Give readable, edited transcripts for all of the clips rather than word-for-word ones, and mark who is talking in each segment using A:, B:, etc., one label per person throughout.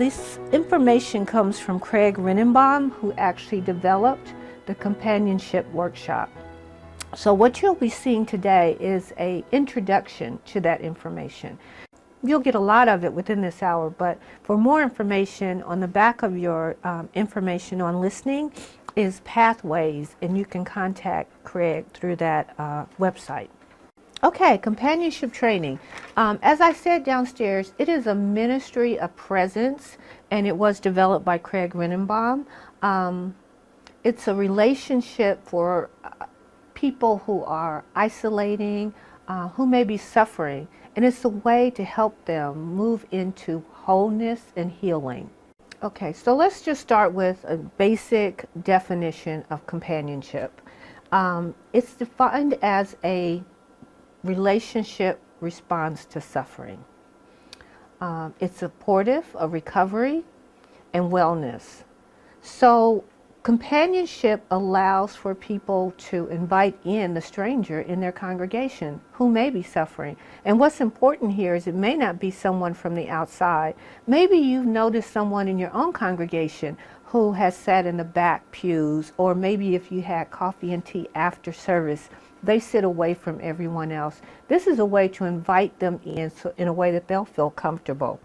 A: This information comes from Craig Rennebohm, who actually developed the companionship workshop. So what you'll be seeing today is an introduction to that information. You'll get a lot of it within this hour, but for more information, on the back of your information on listening is pathways, and you can contact Craig through that website. Okay, companionship training. As I said downstairs, it is a ministry of presence, and it was developed by Craig Rennebohm. It's a relationship for people who are isolating, who may be suffering, and it's a way to help them move into wholeness and healing. Okay, so let's just start with a basic definition of companionship. It's defined as a relationship response to suffering. It's supportive of recovery and wellness. So companionship allows for people to invite in the stranger in their congregation who may be suffering. And what's important here is it may not be someone from the outside. Maybe you've noticed someone in your own congregation who has sat in the back pews, or maybe if you had coffee and tea after service, they sit away from everyone else. This is a way to invite them in, so in a way that they'll feel comfortable.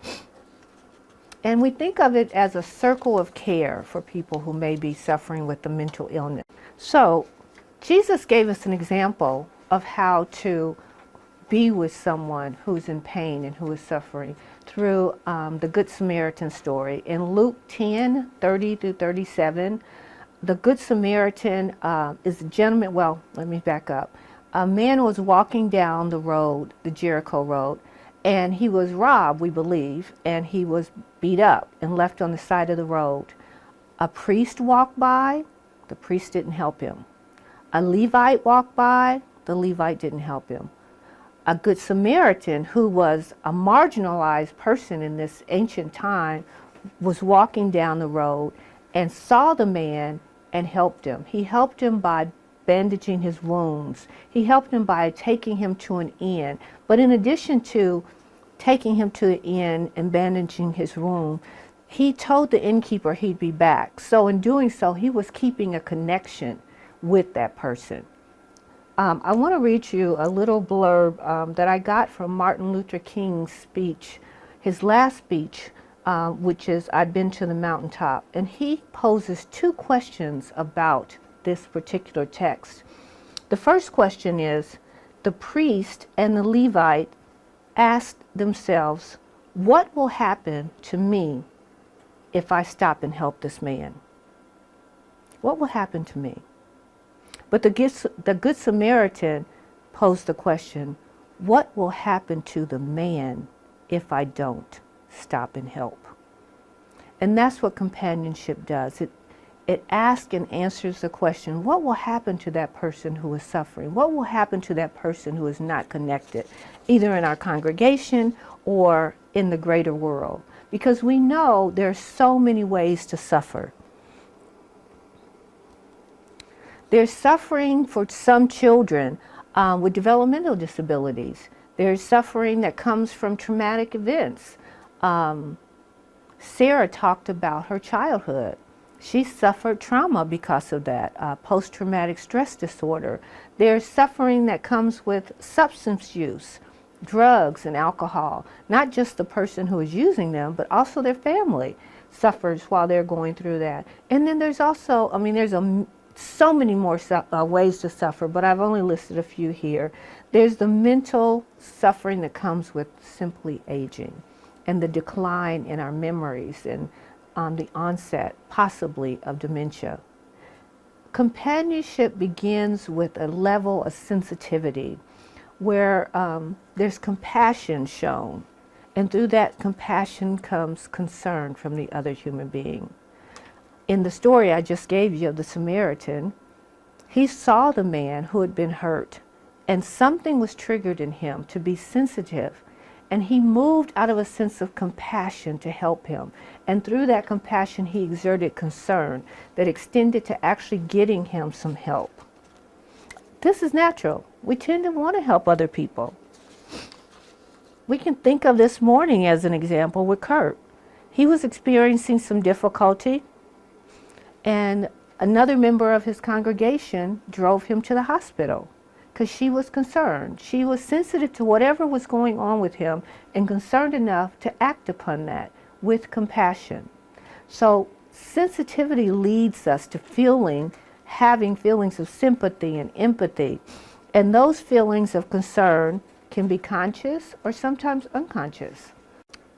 A: And we think of it as a circle of care for people who may be suffering with a mental illness. So Jesus gave us an example of how to be with someone who's in pain and who is suffering through the Good Samaritan story. In Luke 10:30-37, the Good Samaritan is a gentleman. Well, let me back up. A man was walking down the road, the Jericho road, and he was robbed, we believe, and he was beat up and left on the side of the road. A priest walked by, the priest didn't help him. A Levite walked by, the Levite didn't help him. A Good Samaritan, who was a marginalized person in this ancient time, was walking down the road and saw the man and helped him. He helped him by bandaging his wounds. He helped him by taking him to an inn. But in addition to taking him to the inn and bandaging his wound, he told the innkeeper he'd be back. So in doing so, he was keeping a connection with that person. I want to read you a little blurb that I got from Martin Luther King's speech, his last speech, which is, "I've been to the mountaintop." And he poses two questions about this particular text. The first question is, the priest and the Levite asked themselves, what will happen to me if I stop and help this man? What will happen to me? But the Good Samaritan posed the question, what will happen to the man if I don't stop and help? And that's what companionship does. It asks and answers the question, what will happen to that person who is suffering? What will happen to that person who is not connected, either in our congregation or in the greater world? Because we know there are so many ways to suffer. There's suffering for some children with developmental disabilities. There's suffering that comes from traumatic events. Sarah talked about her childhood. She suffered trauma because of that, post-traumatic stress disorder. There's suffering that comes with substance use, drugs and alcohol. Not just the person who is using them, but also their family suffers while they're going through that. And then there's also, there's so many more ways to suffer, but I've only listed a few here. There's the mental suffering that comes with simply aging and the decline in our memories and the onset, possibly, of dementia. Companionship begins with a level of sensitivity where there's compassion shown, and through that compassion comes concern from the other human being. In the story I just gave you of the Samaritan, he saw the man who had been hurt, and something was triggered in him to be sensitive. And he moved out of a sense of compassion to help him. And through that compassion, he exerted concern that extended to actually getting him some help. This is natural. We tend to want to help other people. We can think of this morning as an example with Kurt. He was experiencing some difficulty, and another member of his congregation drove him to the hospital because she was concerned. She was sensitive to whatever was going on with him and concerned enough to act upon that with compassion. So sensitivity leads us to having feelings of sympathy and empathy. And those feelings of concern can be conscious or sometimes unconscious.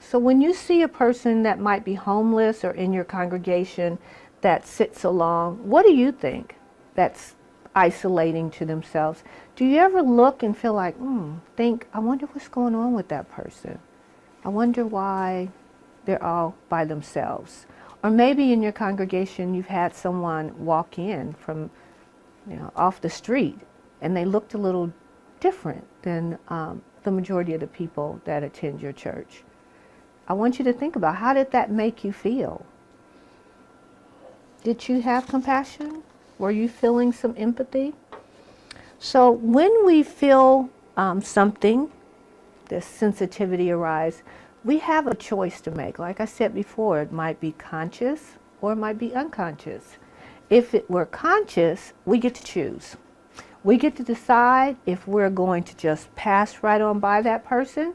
A: So when you see a person that might be homeless or in your congregation that sits alone, what do you think that's isolating to themselves? Do you ever look and feel like, I wonder what's going on with that person? I wonder why they're all by themselves. Or maybe in your congregation you've had someone walk in from, off the street, and they looked a little different than the majority of the people that attend your church. I want you to think about, how did that make you feel? Did you have compassion? Were you feeling some empathy? So when we feel something, this sensitivity arise, we have a choice to make. Like I said before, it might be conscious or it might be unconscious. If it were conscious, we get to choose. We get to decide if we're going to just pass right on by that person.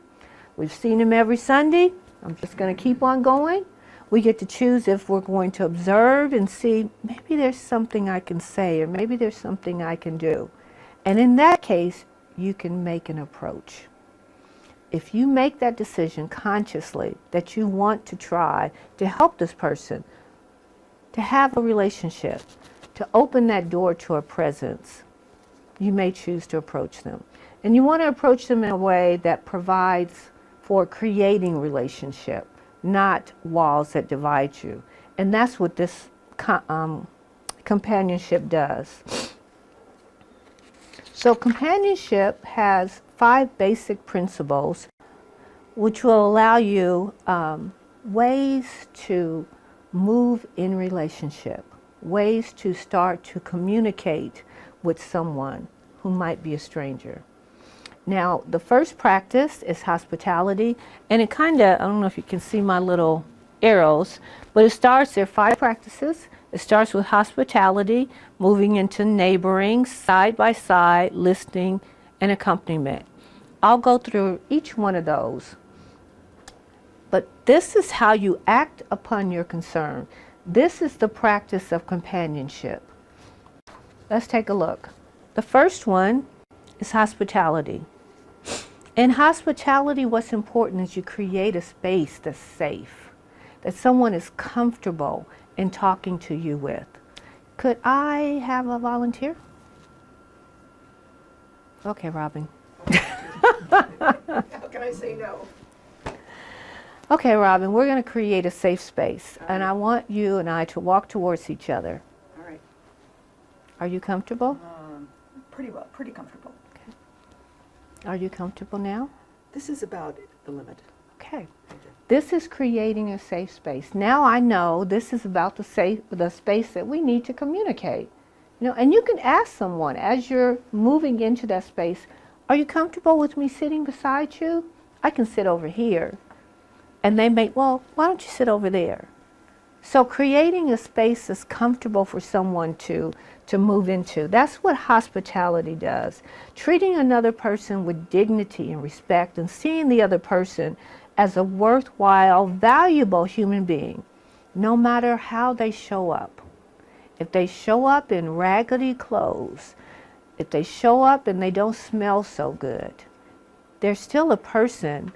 A: We've seen him every Sunday. I'm just going to keep on going. We get to choose if we're going to observe and see, maybe there's something I can say, or maybe there's something I can do. And in that case, you can make an approach. If you make that decision consciously that you want to try to help this person, to have a relationship, to open that door to a presence, you may choose to approach them. And you want to approach them in a way that provides for creating relationship, not walls that divide you. And that's what this companionship does. So companionship has 5 basic principles which will allow you ways to move in relationship, ways to start to communicate with someone who might be a stranger. Now, the first practice is hospitality, and it kind of, I don't know if you can see my little arrows, but there are 5 practices. It starts with hospitality, moving into neighboring, side by side, listening, and accompaniment. I'll go through each one of those. But this is how you act upon your concern. This is the practice of companionship. Let's take a look. The first one is hospitality. In hospitality, what's important is you create a space that's safe, that someone is comfortable in talking to you with. Could I have a volunteer? Okay, Robin.
B: How can I say no?
A: Okay, Robin, we're going to create a safe space, and I want you and I to walk towards each other.
B: All right.
A: Are you comfortable?
B: Pretty comfortable.
A: Okay. Are you comfortable now?
B: This is about the limit.
A: Okay. This is creating a safe space. Now I know this is about the space that we need to communicate. And you can ask someone as you're moving into that space, are you comfortable with me sitting beside you? I can sit over here. And they may, well, why don't you sit over there? So creating a space that's comfortable for someone to move into. That's what hospitality does. Treating another person with dignity and respect, and seeing the other person as a worthwhile, valuable human being, no matter how they show up. If they show up in raggedy clothes, if they show up and they don't smell so good, they're still a person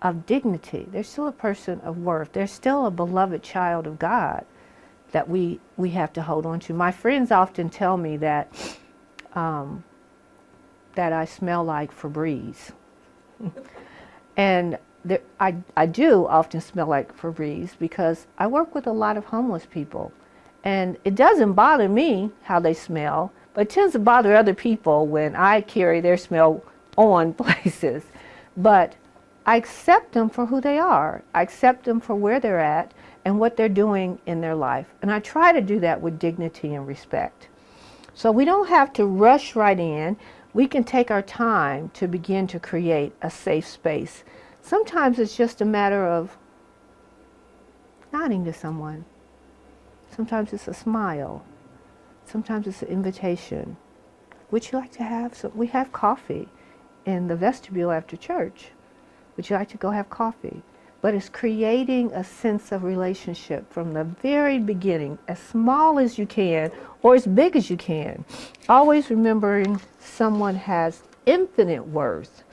A: of dignity. They're still a person of worth. They're still a beloved child of God that we have to hold on to. My friends often tell me that that I smell like Febreze. And I do often smell like Febreze because I work with a lot of homeless people. And it doesn't bother me how they smell, but it tends to bother other people when I carry their smell on places. But I accept them for who they are. I accept them for where they're at and what they're doing in their life. And I try to do that with dignity and respect. So we don't have to rush right in. We can take our time to begin to create a safe space. Sometimes it's just a matter of nodding to someone. Sometimes it's a smile. Sometimes it's an invitation. Would you like to have some? We have coffee in the vestibule after church. Would you like to go have coffee? But it's creating a sense of relationship from the very beginning, as small as you can or as big as you can. Always remembering someone has infinite worth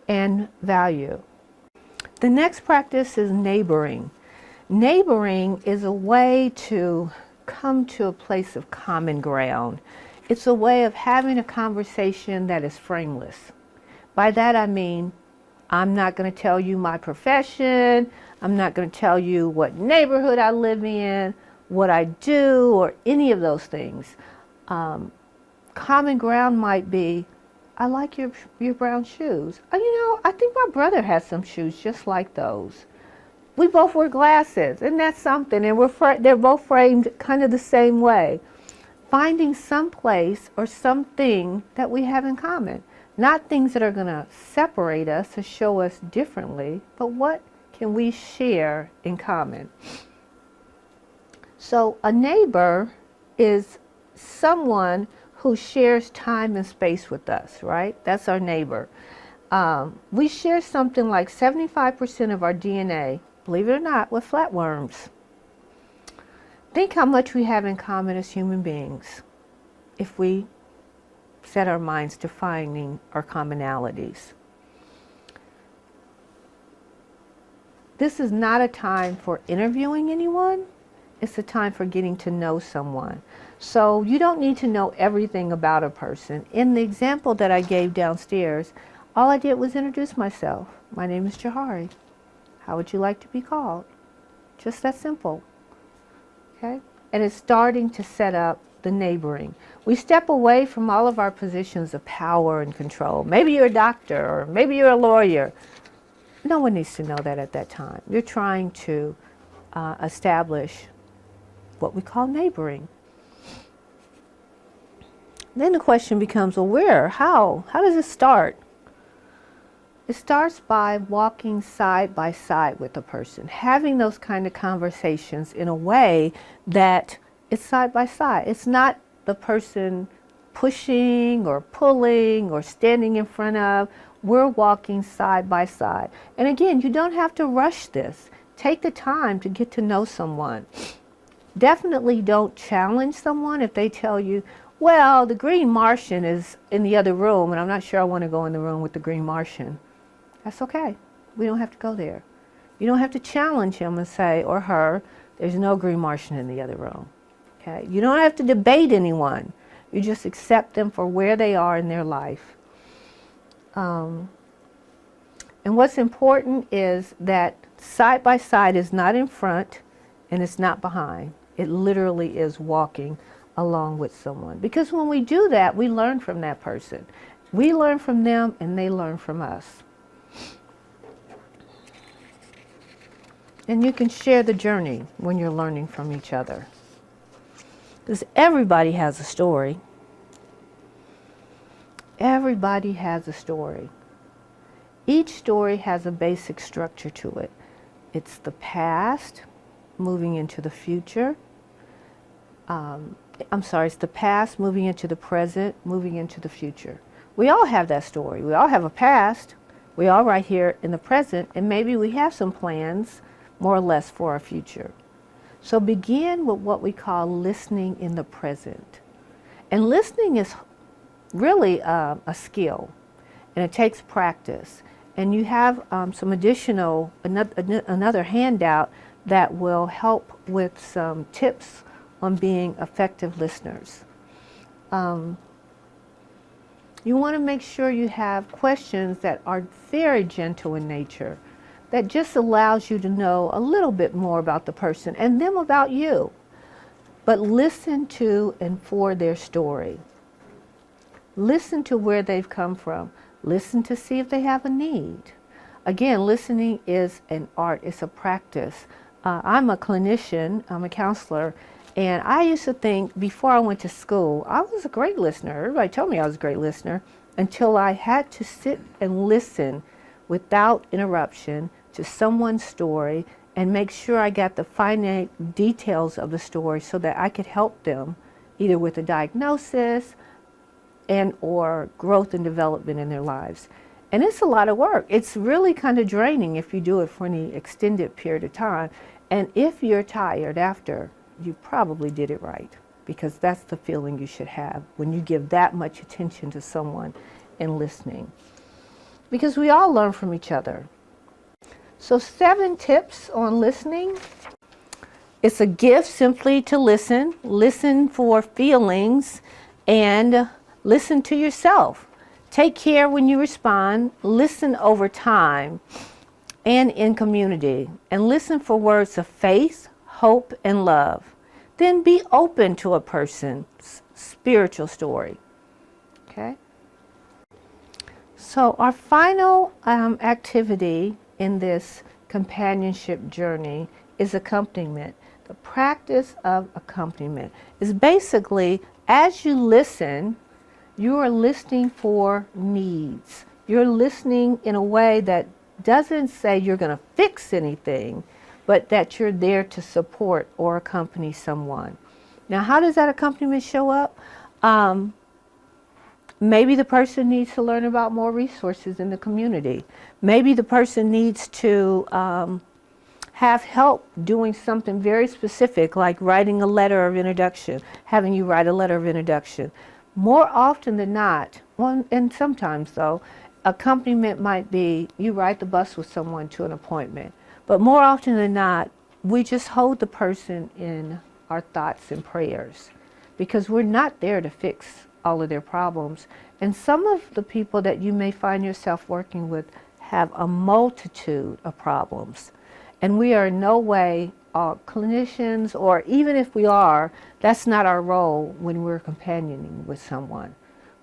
A: and value. The next practice is neighboring. Neighboring is a way to come to a place of common ground. It's a way of having a conversation that is frameless. By that I mean, I'm not going to tell you my profession. I'm not going to tell you what neighborhood I live in, what I do, or any of those things. Common ground might be, I like your brown shoes. I think my brother has some shoes just like those. We both wear glasses, and that's something, and they're both framed kind of the same way. Finding some place or something that we have in common. Not things that are going to separate us or show us differently, but what can we share in common? So a neighbor is someone who shares time and space with us, right? That's our neighbor. We share something like 75% of our DNA, believe it or not, with flatworms. Think how much we have in common as human beings if we set our minds to finding our commonalities. This is not a time for interviewing anyone. It's a time for getting to know someone. So you don't need to know everything about a person. In the example that I gave downstairs, all I did was introduce myself. My name is Jahari. How would you like to be called? Just that simple. Okay? And it's starting to set up the neighboring. We step away from all of our positions of power and control. Maybe you're a doctor, or maybe you're a lawyer. No one needs to know that at that time. You're trying to establish what we call neighboring. Then the question becomes, well, where? How? How does it start? It starts by walking side by side with a person, having those kind of conversations in a way that it's side by side. It's not the person pushing or pulling or standing in front of. We're walking side by side. And again, you don't have to rush this. Take the time to get to know someone. Definitely don't challenge someone if they tell you, well, the green Martian is in the other room and I'm not sure I want to go in the room with the green Martian. That's okay. We don't have to go there. You don't have to challenge him and say, or her, there's no green Martian in the other room. Okay? You don't have to debate anyone. You just accept them for where they are in their life. And what's important is that side by side is not in front and it's not behind. It literally is walking along with someone. Because when we do that, we learn from that person. We learn from them and they learn from us. And you can share the journey when you're learning from each other. Because everybody has a story. Everybody has a story. Each story has a basic structure to it. It's the past moving into the future. It's the past moving into the present, moving into the future. We all have that story. We all have a past. We all right here in the present, and maybe we have some plans, more or less, for our future. So begin with what we call listening in the present. And listening is really a skill, and it takes practice. And you have some additional, another handout that will help with some tips on being effective listeners. You want to make sure you have questions that are very gentle in nature, that just allows you to know a little bit more about the person and them about you. But listen to and for their story. Listen to where they've come from. Listen to see if they have a need. Again, listening is an art, it's a practice. I'm a clinician, I'm a counselor, and I used to think before I went to school, I was a great listener. Everybody told me I was a great listener until I had to sit and listen without interruption to someone's story and make sure I got the finite details of the story so that I could help them either with a diagnosis and or growth and development in their lives. And it's a lot of work. It's really kind of draining if you do it for any extended period of time. And if you're tired after, you probably did it right, because that's the feeling you should have when you give that much attention to someone and listening. Because we all learn from each other. So 7 tips on listening. It's a gift simply to listen. Listen for feelings and listen to yourself. Take care when you respond. Listen over time and in community. And listen for words of faith, hope, and love. Then be open to a person's spiritual story. Okay? So our final activity in this companionship journey is accompaniment. The practice of accompaniment is basically, as you listen, you are listening for needs. You're listening in a way that doesn't say you're going to fix anything, but that you're there to support or accompany someone. Now, how does that accompaniment show up? Maybe the person needs to learn about more resources in the community. Maybe the person needs to have help doing something very specific, like writing a letter of introduction, having you write a letter of introduction. More often than not, and sometimes though, accompaniment might be you ride the bus with someone to an appointment. But more often than not, we just hold the person in our thoughts and prayers, because we're not there to fix all of their problems. And some of the people that you may find yourself working with have a multitude of problems. And we are in no way clinicians, or even if we are, that's not our role when we're companioning with someone.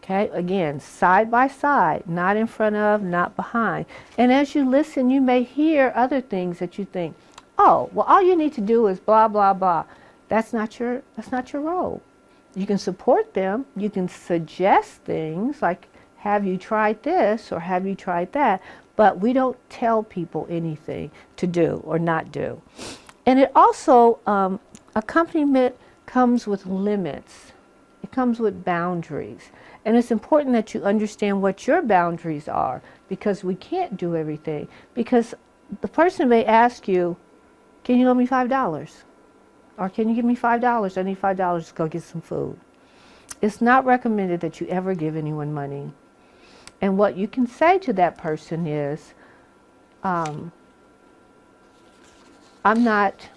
A: Okay, again, side by side, not in front of, not behind. And as you listen, you may hear other things that you think, oh, well, all you need to do is blah, blah, blah. That's not your role. You can support them. You can suggest things like, have you tried this or have you tried that? But we don't tell people anything to do or not do. And it also, accompaniment comes with limits. It comes with boundaries. And it's important that you understand what your boundaries are, because we can't do everything. Because the person may ask you, can you loan me $5? Or can you give me $5? I need $5 to go get some food. It's not recommended that you ever give anyone money. And what you can say to that person is, I'm not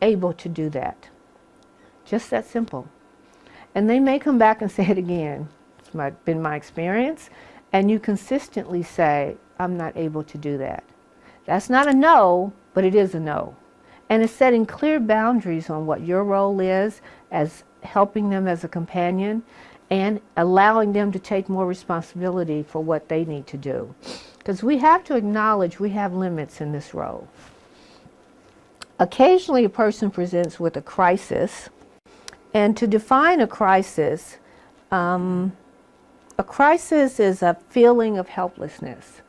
A: able to do that. Just that simple. And they may come back and say it again. It's been my experience. And you consistently say, I'm not able to do that. That's not a no, but it is a no. And it's setting clear boundaries on what your role is as helping them as a companion, and allowing them to take more responsibility for what they need to do. Because we have to acknowledge we have limits in this role. Occasionally a person presents with a crisis. And to define a crisis is a feeling of helplessness.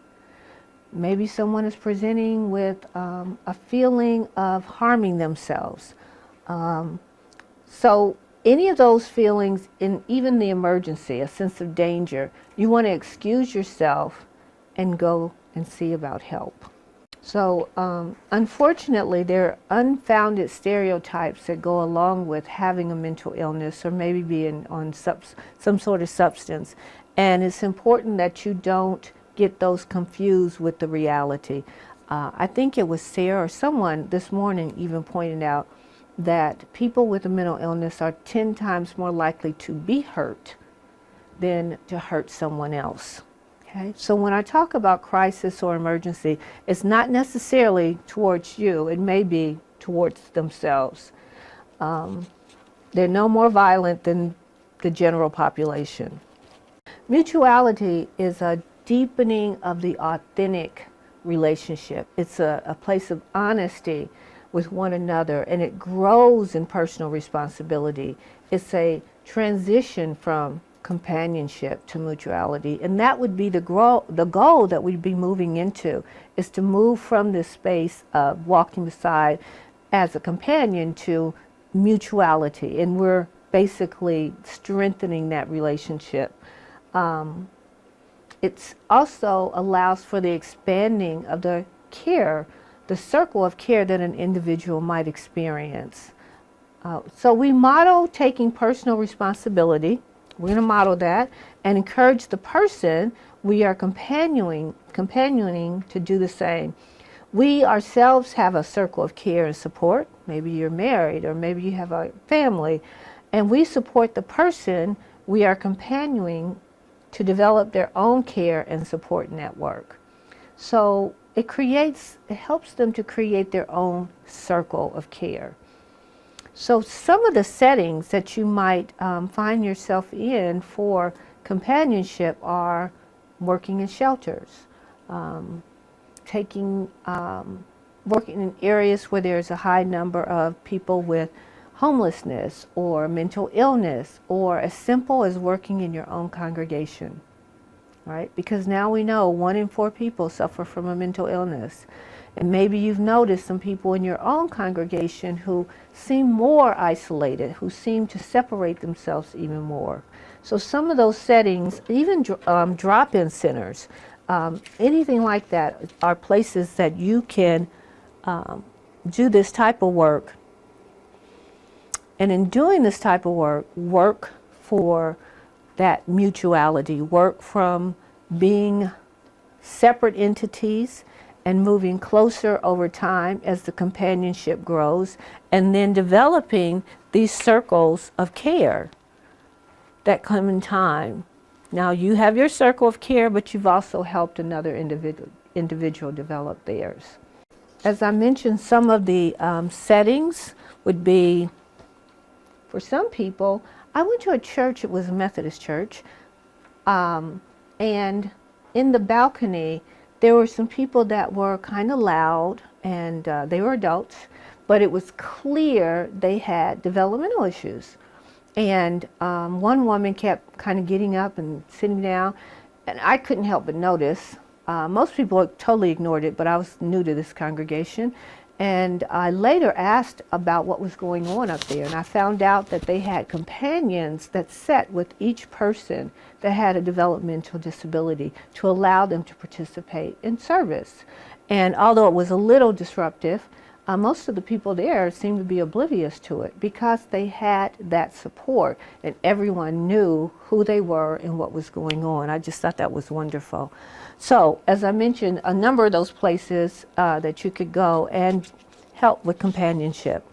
A: Maybe someone is presenting with a feeling of harming themselves. So any of those feelings, in even the emergency, a sense of danger, you want to excuse yourself and go and see about help. So unfortunately, there are unfounded stereotypes that go along with having a mental illness or maybe being on some sort of substance. And it's important that you don't get those confused with the reality. I think it was Sarah or someone this morning even pointed out that people with a mental illness are 10 times more likely to be hurt than to hurt someone else. Okay? So when I talk about crisis or emergency, it's not necessarily towards you. It may be towards themselves. They're no more violent than the general population. Mutuality is a deepening of the authentic relationship. It's a place of honesty with one another, and it grows in personal responsibility. It's a transition from companionship to mutuality. And that would be the goal that we'd be moving into, is to move from this space of walking beside as a companion to mutuality. And we're basically strengthening that relationship. It also allows for the expanding of the care, the circle of care that an individual might experience. So we model taking personal responsibility. We're going to model that and encourage the person we are companioning to do the same. We ourselves have a circle of care and support. Maybe you're married, or maybe you have a family, and we support the person we are companioning to develop their own care and support network. So it helps them to create their own circle of care. So some of the settings that you might find yourself in for companionship are working in shelters, working in areas where there's a high number of people with homelessness or mental illness, or as simple as working in your own congregation, right? Because now we know 1 in 4 people suffer from a mental illness. And maybe you've noticed some people in your own congregation who seem more isolated, who seem to separate themselves even more. So some of those settings, even drop-in centers, anything like that, are places that you can do this type of work. And in doing this type of work for that mutuality, work from being separate entities and moving closer over time as the companionship grows, and then developing these circles of care that come in time. Now you have your circle of care, but you've also helped another individual develop theirs. As I mentioned, some of the settings would be, for some people, I went to a church, it was a Methodist church, and in the balcony, there were some people that were kind of loud, and they were adults, but it was clear they had developmental issues. And one woman kept kind of getting up and sitting down, and I couldn't help but notice. Most people totally ignored it, but I was new to this congregation. And I later asked about what was going on up there, and I found out that they had companions that sat with each person that had a developmental disability to allow them to participate in service. And although it was a little disruptive, most of the people there seemed to be oblivious to it because they had that support and everyone knew who they were and what was going on. I just thought that was wonderful. So, as I mentioned, a number of those places that you could go and help with companionship.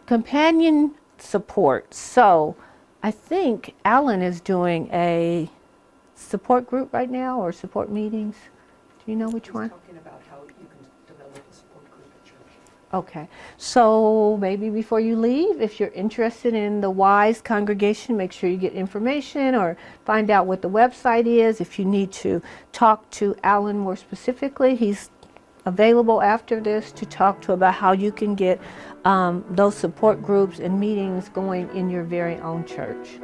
A: Companion support. So, I think Alan is doing a support group right now, or support meetings. Do you know which one?
B: Talking about how you can develop a support group at church.
A: Okay, so maybe before you leave, if you're interested in the W.I.S.E congregation, make sure you get information or find out what the website is. If you need to talk to Alan more specifically, he's available after this to talk to about how you can get those support groups and meetings going in your very own church.